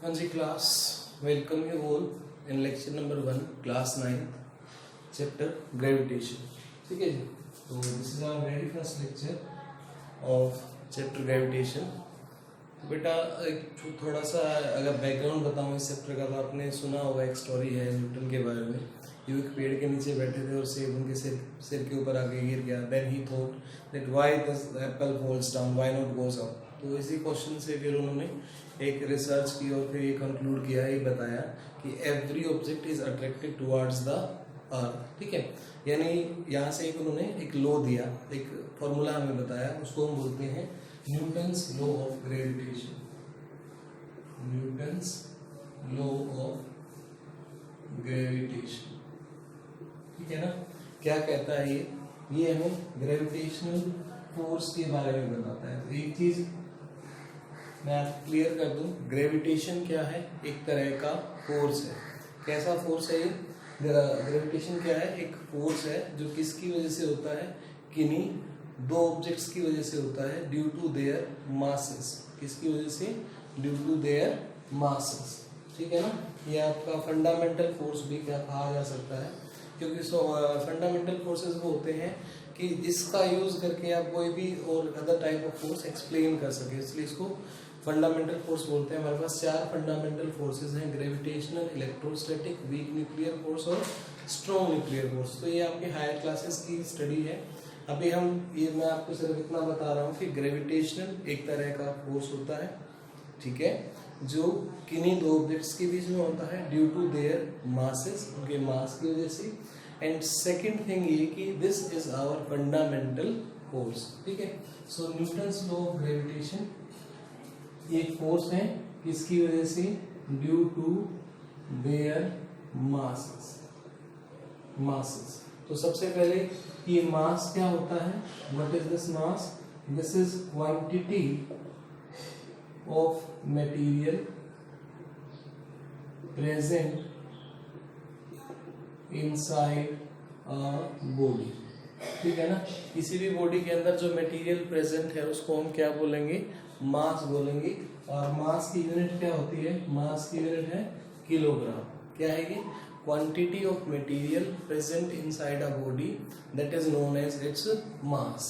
हाँ जी class, welcome you all in lecture number 1 class 9 chapter gravitation. ठीक है जी, तो this is our very first lecture of chapter gravitation. तो बेटा एक थोड़ा सा अगर बैकग्राउंड बताऊँ इस चैप्टर का, तो आपने सुना होगा, एक स्टोरी है न्यूटन के बारे में। ये एक पेड़ के नीचे बैठे थे और सेब उनके सिर के ऊपर आके गिर गया। Then he thought that why this apple falls down, why not goes up. तो इसी क्वेश्चन से फिर उन्होंने एक रिसर्च की और फिर ये कंक्लूड किया, ये बताया कि every object is attracted towards the earth. ठीक है, यानी यहाँ से एक उन्होंने एक लॉ दिया, एक फॉर्मूला हमें बताया, उसको हम बोलते हैं Newton's law of gravitation. Newton's law of gravitation, ठीक है ना। क्या कहता है ये हमें ग्रेविटेशनल फोर्स के बारे में बताता है। तो एक चीज मैं आपको क्लियर कर दूं, ग्रेविटेशन क्या है? एक तरह का फोर्स है। कैसा फोर्स है ये? ग्रेविटेशन क्या है? एक फोर्स है जो किसकी वजह से होता है? किन्हीं दो ऑब्जेक्ट्स की वजह से होता है, ड्यू टू देयर मासेस। किसकी वजह से? Due to their masses. ठीक है ना। ये आपका फंडामेंटल फोर्स भी क्या कहा जा सकता है, क्योंकि फंडामेंटल फोर्सेस वो होते हैं कि जिसका यूज करके आप कोई भी और other type of force explain कर सके, इसलिए इसको फंडामेंटल फोर्स बोलते हैं। हमारे पास 4 फंडामेंटल फोर्सेस हैं, gravitational, electrostatic, weak nuclear force और स्ट्रॉन्ग न्यूक्लियर फोर्स। तो ये आपके हायर क्लासेस की स्टडी है। अभी मैं आपको सिर्फ इतना बता रहा हूँ कि ग्रेविटेशनल एक तरह का फोर्स होता है, ठीक है, जो किन्हीं दो ऑब्जेक्ट्स के बीच में होता है ड्यू टू देयर मासेस, उनके मास की वजह से। एंड सेकंड थिंग ये कि this is our fundamental force. ठीक है, so Newton's law of gravitation ये फोर्स है किसकी वजह से? Due to their masses. तो सबसे पहले ये मास क्या होता है? What is this mass? This is quantity of material present inside a body. ठीक है ना। किसी भी बॉडी के अंदर जो मटेरियल प्रेजेंट है उसको हम क्या बोलेंगे? मास बोलेंगे। और मास की यूनिट क्या होती है? मास की यूनिट है किलोग्राम। क्या है ये? Quantity of material present inside a body, that is known as its mass.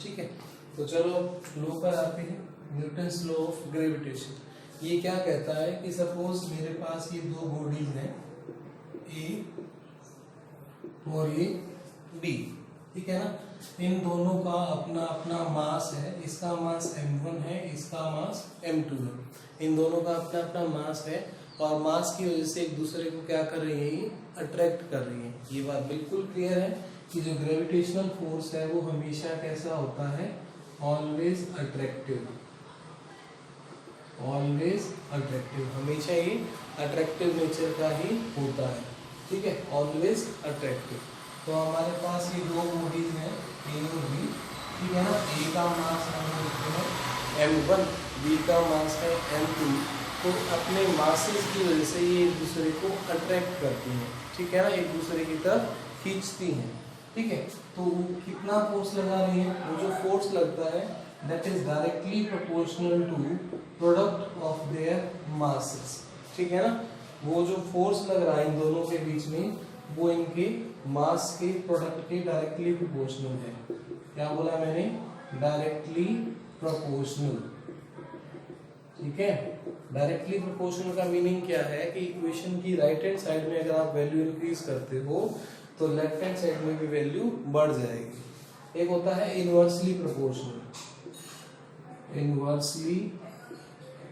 ठीक है, तो चलो लॉ पर आते हैं, न्यूटन्स लॉ ऑफ ग्रेविटेशन। ये क्या कहता है कि सपोज मेरे पास ये दो बॉडीज हैं, ए और ये बी। ठीक है ना। इन दोनों का अपना अपना मास है, इसका मास m1 है, इसका मास m2 है। इन दोनों का अपना अपना मास है और मास की वजह से एक दूसरे को क्या कर रही है? ये अट्रैक्ट कर रही है। ये बात बिल्कुल क्लियर है कि जो ग्रेविटेशनल फोर्स है वो हमेशा कैसा होता है? Always attractive. ऑलवेज अट्रैक्टिव, हमेशा ये अट्रैक्टिव नेचर का ही होता है। ठीक है, ऑलवेज अट्रैक्टिव। तो हमारे पास ये दो बॉडीज हैं, ए और बी। ठीक है ना। ए का मास हम बोलते हैं m1, बी का मास है m2। तो अपने मासेस की वजह से ये एक दूसरे को अट्रैक्ट करती हैं। ठीक है ना, एक दूसरे की तरफ खींचती हैं। ठीक है, तो कितना फोर्स लगा रही है? वो जो फोर्स लगता है that is directly proportional to product of their masses. ठीक है ना, वो जो फोर्स लग रहा है इन दोनों के बीच में वो इनके मास के प्रोडक्ट के डायरेक्टली प्रोपोर्शनल है। क्या बोला मैंने? Directly proportional. ठीक है, डायरेक्टली प्रोपोर्शनल का मीनिंग क्या है कि इक्वेशन की राइट हैंड साइड में अगर आप वैल्यू इंक्रीज करते हो तो लेफ्ट हैंड साइड में भी वैल्यू बढ़ जाएगी। एक होता है इनवर्सली प्रोपोर्शनल। इनवर्सली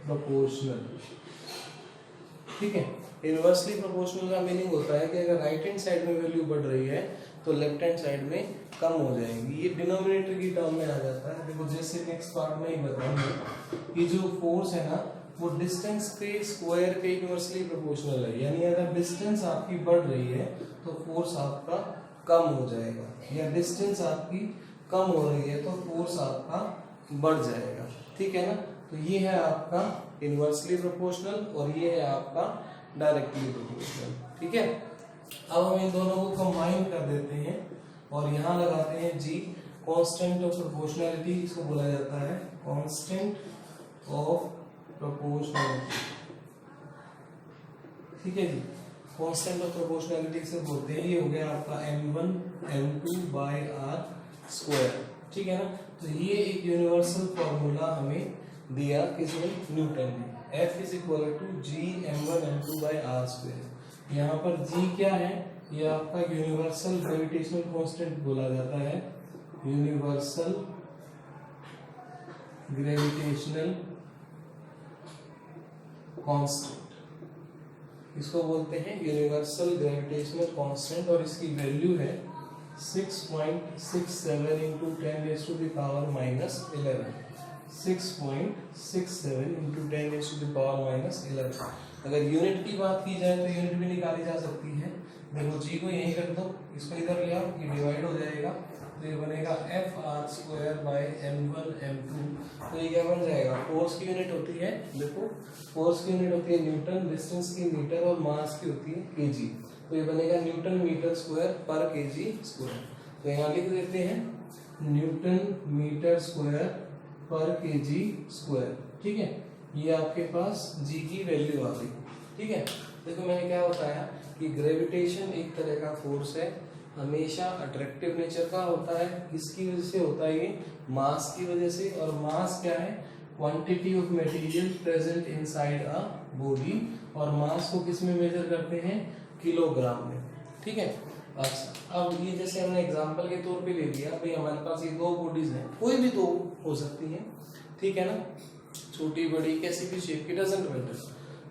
प्रोपोर्शनल, ठीक है। इनवर्सली प्रोपोर्शनल का मीनिंग होता है कि अगर राइट हैंड साइड में वैल्यू बढ़ रही है तो लेफ्ट हैंड साइड में कम हो जाएगी। ये डिनोमिनेटर की टर्म में आ जाता है। देखो जैसे नेक्स्ट पार्ट में ही बताऊंगा कि जो फोर्स है ना वो डिस्टेंस के स्क्वायर के इनवर्सली प्रोपोर्शनल है। यानी अगर डिस्टेंस आपकी बढ़ रही है तो फोर्स आपका कम हो जाएगा, या डिस्टेंस आपकी कम हो रही है तो फोर्स आपका बढ़ जाएगा। ठीक है ना। तो ये है आपका इनवर्सली प्रोपोर्शनल और ये है आपका डायरेक्टली प्रोपोर्शनल। ठीक है, अब हम इन दोनों को कंबाइन कर देते हैं और यहाँ लगाते हैं जी, कांस्टेंट ऑफ प्रोपोर्शनैलिटी इसको बोला जाता है, कांस्टेंट ऑफ प्रोपोर्शनैलिटी। ठीक है जी। कांस्टेंट ऑफ प्रोपोर्शनैलिटी से बोलते हैं, ये हो गया आपका m1 m2 by r square, ठीक है ना। तो ये एक यूनिवर्सल फॉर्मूला हमें दिया किसने, न्यूटन ने। F is equal to G m1 m2 by r square. यहाँ पर g क्या है, ये आपका यूनिवर्सल ग्रेविटेशनल कांस्टेंट बोला जाता है, यूनिवर्सल ग्रेविटेशनल कांस्टेंट, इसको बोलते हैं यूनिवर्सल ग्रेविटेशनल कांस्टेंट, और इसकी वैल्यू है 6.67 इंटू 10⁻⁻11, 6.67 इंटू 10⁻⁻11। अगर यूनिट की बात की जाए तो यूनिट भी निकाली जा सकती है। देखो जी को यहीं रख दो, इसको इधर ले आओ, ये डिवाइड हो जाएगा, तो ये बनेगा F R square by m1 m2। तो ये क्या बन जाएगा, फोर्स की यूनिट होती है, देखो फोर्स की यूनिट होती है न्यूटन, डिस्टेंस की मीटर, और मास की होती है केजी। तो ये बनेगा न्यूटन मीटर स्क्वायर पर केजी स्क्वायर। तो यहाँ लिख देते हैं न्यूटन मीटर स्क्वायर पर केजी स्क्वायर, ठीक है। ये आपके पास जी की वैल्यू आ गई, ठीक है। देखो मैंने क्या बताया कि ग्रेविटेशन एक तरह का फोर्स है, हमेशा अट्रैक्टिव नेचर का होता है। किसकी वजह से होता है, ये मास की वजह से। और मास क्या है, quantity of material present inside a body, और मास को किस में मेजर करते हैं, किलोग्राम में, ठीक है। अच्छा, अब ये जैसे हमने एग्जांपल के तौर पे ले लिया, भाई हमारे पास ये दो बॉडीज हैं, कोई भी दो हो सकती हैं, ठीक है ना, छोटी बड़ी कैसी भी शेप की, डजंट मैटर,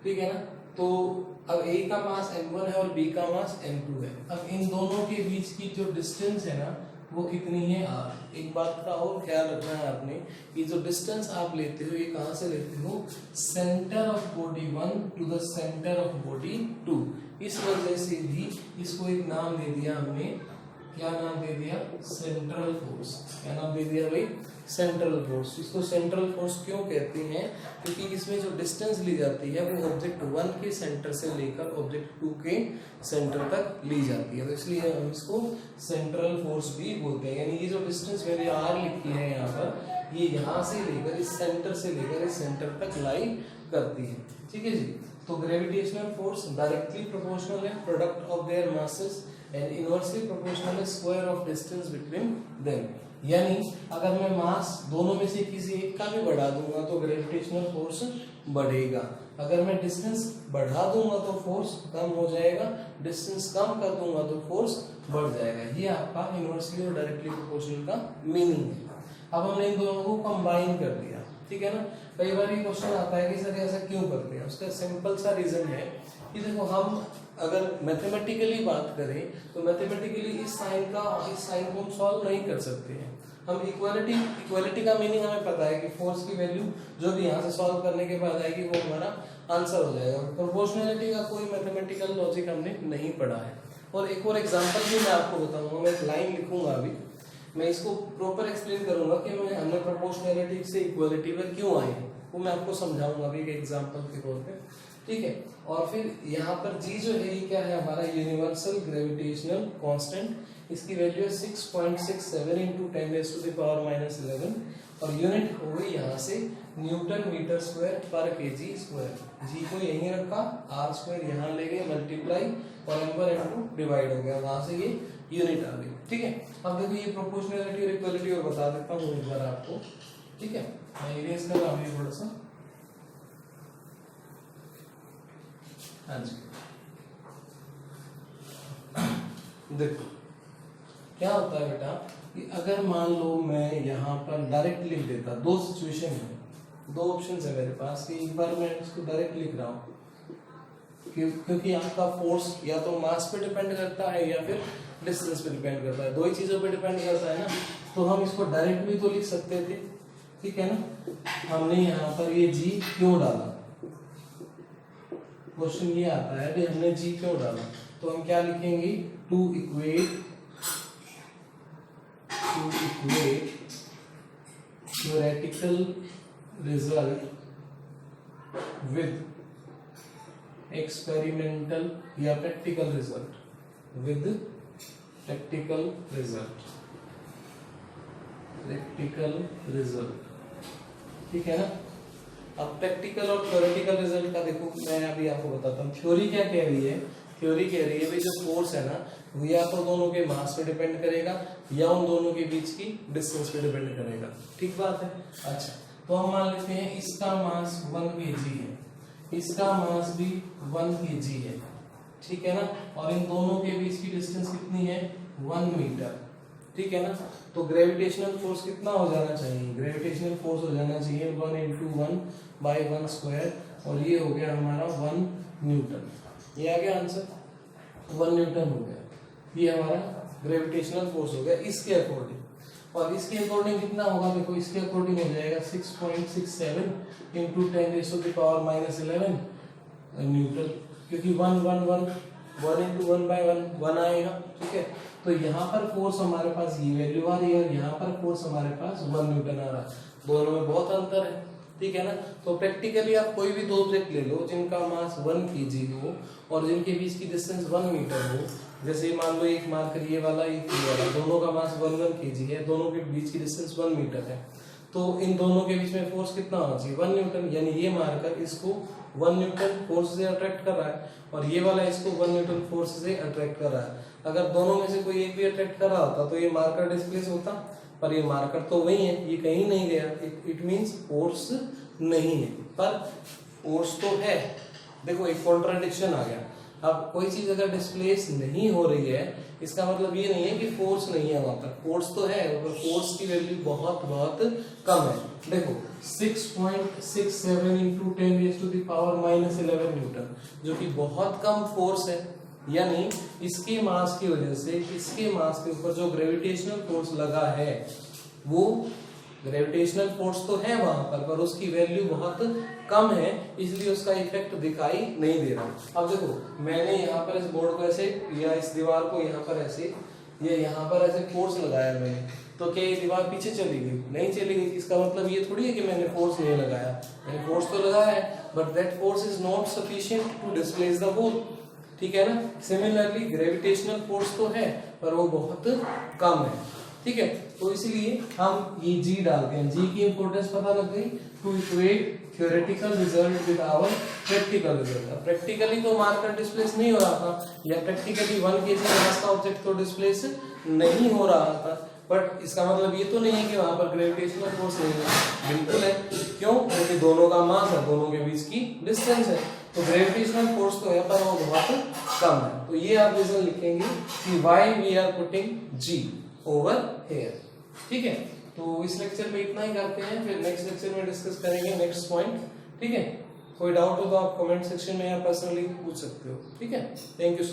ठीक है ना। तो अब ए का मास m1 है और बी का मास m2 है। अब इन दोनों के बीच की जो डिस्टेंस है ना, वो कितनी है, r। एक बात का और ख्याल रखना है आपने, ये जो डिस्टेंस आप लेते हो, ये कहाँ से लेते हो, centre of body 1 to the centre of body 2। इस वजह से भी इसको एक नाम दे दिया हमने, क्या नाम दे दिया, सेंट्रल फोर्स। क्या नाम दे दिया भाई, सेंट्रल फोर्स। इसको सेंट्रल फोर्स क्यों कहते हैं, क्योंकि इसमें जो डिस्टेंस ली जाती है वो ऑब्जेक्ट 1 के सेंटर से लेकर ऑब्जेक्ट 2 के सेंटर तक ली जाती है, तो इसलिए हम इसको सेंट्रल फोर्स भी बोलते हैं। यानी ये जो डिस्टेंस मैंने r लिखी है यहाँ पर, ये यहाँ से लेकर इस सेंटर से लेकर इस सेंटर तक लाई करती है, ठीक है जी। तो ग्रेविटेशनल फोर्स डायरेक्टली प्रोपोर्शनल है product of their masses and inversely proportional है square of distance between them. यानी अगर मैं मास दोनों में से किसी एक का भी बढ़ा दूंगा तो ग्रेविटेशनल फोर्स बढ़ेगा, अगर मैं डिस्टेंस बढ़ा दूंगा तो फोर्स कम हो जाएगा, डिस्टेंस कम कर दूंगा तो फोर्स बढ़ जाएगा। ये आपका इनवर्सली और डायरेक्टली प्रोपोर्शनल का मीनिंग है। अब हमने इन दोनों को कंबाइन कर दिया, ठीक है ना। कई बार ये क्वेश्चन आता है कि सर ऐसा क्यों करते हैं, उसका सिंपल सा रीजन है कि देखो हम अगर मैथमेटिकली बात करें तो मैथमेटिकली इस साइन को हम सॉल्व नहीं कर सकते हैं। हम इक्वालिटी का मीनिंग हमें पता है कि फोर्स की वैल्यू जो भी यहाँ से सॉल्व करने के बाद आएगी वो हमारा आंसर हो जाएगा। प्रोपोर्शनैलिटी का कोई मैथमेटिकल लॉजिक हमने नहीं पढ़ा है। और एक और एग्जांपल भी मैं आपको बताऊंगा, मैं एक लाइन लिखूंगा अभी, मैं इसको प्रॉपर एक्सप्लेन करूंगा कि हमने प्रोपोर्शनैलिटी से इक्वालिटी पर क्यों आए, वो मैं आपको समझाऊंगा अभी एक एग्जांपल के तौर पे, ठीक है। और फिर यहाँ पर जी जो है ये क्या है, हमारा यूनिवर्सल ग्रेविटेशनल कांस्टेंट, इसकी वैल्यू है 6.67 इंटू 10⁻⁻11, और यूनिट हो गई यहाँ से न्यूटन मीटर स्क्वायर पर केजी स्क्वायर। जी को यहीं रखा, आर स्क्वायर यहाँ ले गए मल्टीप्लाई, और m1 m2 डिवाइड हो गया, वहां से ये यूनिट आ गई, ठीक है। अब देखो ये प्रोपोर्शनैलिटी और इक्वालिटी और बता देता हूँ एक बार आपको, ठीक है। मैं इरेज कर रहा हूँ थोड़ा सा, हाँ जी। देखो क्या होता है बेटा कि अगर मान लो मैं यहाँ पर डायरेक्ट लिख देता, दो सिचुएशन है, दो ऑप्शन है मेरे पास, कि एक बार मैं इसको डायरेक्ट लिख रहा हूँ क्योंकि आपका फोर्स या तो मास पे डिपेंड करता है या फिर डिस्टेंस पे डिपेंड करता है, दो ही चीजों पे डिपेंड करता है ना। तो हम इसको डायरेक्ट भी तो लिख सकते थे, ठीक है ना। हमने यहाँ पर ये जी क्यों डाला, क्वेश्चन ये आता है कि हमने जी क्यों डाला, तो हम क्या लिखेंगे, to equate theoretical result with experimental या practical result, with practical result, ठीक है ना। अब प्रैक्टिकल और थ्योरेटिकल रिजल्ट का देखो मैं अभी आपको बताता हूँ थ्योरी क्या कह रही है। थ्योरी कह रही है भाई जो फोर्स है ना वो या तो दोनों के मास पे डिपेंड करेगा या उन दोनों के बीच की डिस्टेंस पे डिपेंड करेगा। ठीक बात है। अच्छा तो हम मान लेते हैं इसका मास 1 kg है, इसका मास भी 1 kg है, ठीक है ना, और इन दोनों के बीच की डिस्टेंस कितनी है 1 मीटर, ठीक है ना। तो ग्रेविटेशनल फोर्स कितना हो जाना चाहिए, ग्रेविटेशनल फोर्स हो जाना चाहिए 1 × 1/1² और ये हो गया हमारा 1 न्यूटन। ये आ गया आंसर, 1 न्यूटन हो गया, ये हमारा ग्रेविटेशनल फोर्स हो गया इसके अकॉर्डिंग। और इसके अकॉर्डिंग कितना होगा, देखो इसके अकॉर्डिंग हो जाएगा 6.67 × 10⁻⁻11 न्यूटन, क्योंकि 1 × 1/1 आएगा, ठीक है। तो यहाँ पर फोर्स हमारे पास ये वैल्यू आ रही है और यहाँ पर फोर्स हमारे पास 1 न्यूटन आ रहा है, दोनों में बहुत अंतर है, ठीक है ना। तो प्रैक्टिकली आप कोई भी दो ऑब्जेक्ट ले लो जिनका मास 1 kg हो और जिनके बीच की डिस्टेंस 1 मीटर हो, जैसे मान लो एक मार्कर ये वाला एक ये वाला, दोनों का मास 1 kg है, दोनों के बीच की डिस्टेंस 1 मीटर है, तो इन दोनों के बीच में फोर्स कितना होना चाहिए 1 न्यूटन, यानी ये मार्कर इसको 1 न्यूटन फोर्स से अट्रैक्ट कर रहा है और ये वाला इसको 1 न्यूटन फोर्स से अट्रैक्ट कर रहा है। अगर दोनों में से कोई एक भी अट्रैक्ट कर रहा होता तो ये मार्कर डिस्प्लेस होता, पर ये मार्कर तो वही है, ये कहीं नहीं गया, इट मींस फोर्स नहीं है, पर फोर्स तो है। देखो एक कॉन्ट्राडिक्शन आ गया। अब कोई चीज अगर डिस्प्लेस नहीं हो रही है इसका मतलब ये नहीं है कि फोर्स नहीं है वहां पर, फोर्स तो है, पर फोर्स की वैल्यू बहुत बहुत कम है। देखो 6.67 × 10⁻⁻11 न्यूटन, जो कि बहुत कम फोर्स है, यानी इसके मास की वजह से इसके मास के ऊपर जो ग्रेविटेशनल फोर्स लगा है वो ग्रेविटेशनल फोर्स तो है वहां पर उसकी वैल्यू बहुत कम है, इसलिए उसका इफेक्ट दिखाई नहीं दे रहा। अब देखो मैंने यहाँ पर इस बोर्ड को ऐसे या इस दीवार को यहाँ पर ऐसे या यहाँ पर ऐसे फोर्स लगाया मैंने, तो क्या ये दीवार पीछे चली गई, नहीं चली गई। इसका मतलब ये थोड़ी है कि मैंने फोर्स नहीं लगाया, मैंने फोर्स तो लगाया है, but that force is not sufficient to displace the ball, ठीक है ना। सिमिलरली ग्रेविटेशनल फोर्स तो है पर वो बहुत कम है, ठीक है। तो इसलिए हम ये जी डालते हैं, जी की इंपॉर्टेंस पता लग गई, to equate theoretical result with our practical result. Practically तो मार्कर डिस्प्लेस नहीं हो रहा था, या प्रैक्टिकली 1 kg मास का ऑब्जेक्ट तो डिस्प्लेस नहीं हो रहा था, बट इसका मतलब ये तो नहीं है कि वहां पर ग्रेविटेशनल फोर्स नहीं है, बिल्कुल है। क्यों, क्योंकि दोनों का मास है, दोनों के बीच की डिस्टेंस है, तो ग्रेविटेशनल फोर्स तो है पर वो बहुत कम है। तो ये आप रीजन लिखेंगे कि why we are putting G over here, ठीक है। तो इस लेक्चर में इतना ही करते हैं, फिर नेक्स्ट लेक्चर में डिस्कस करेंगे नेक्स्ट पॉइंट, ठीक है। कोई डाउट हो तो आप कमेंट सेक्शन में या पर्सनली पूछ सकते हो, ठीक है। Thank you.